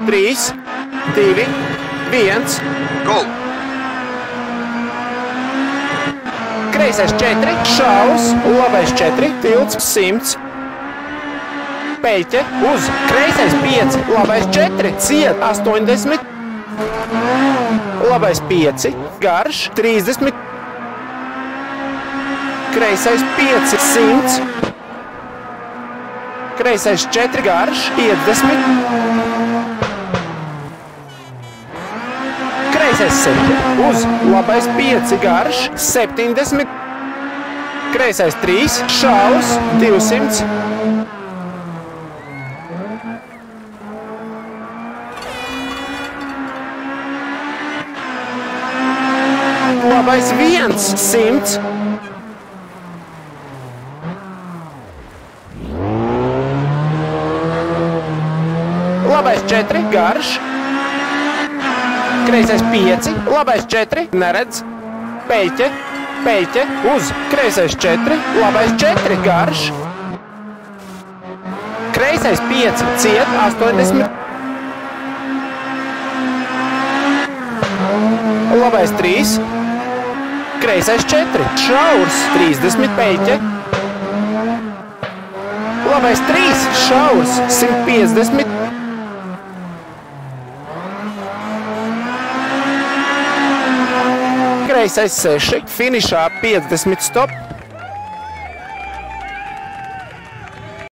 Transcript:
3, 2, 1. Go! Kreisais 4, šaus, labais 4, tilts 100. Peļķe uz, kreisais 5, labais 4, ciet 80. Labais 5, garš 30. Kreisais 5, 100. Kreisais 4, garš 50. Kreisais 7, uz, labais 5, garš 70. Kreisais 3, šaus 200. Labais 1, 100. Labais 4, garš. Kreisais 5, labais 4, neredz. Peļķe, peļķe, uz. Kreisais 4, labais 4, garš. Kreisais 5, ciet 80. Labais 3. Kreisais 4, šaurs 30, peļķe. Labais 3, šaurs 150. Kreisais 6, finišā 50 stop.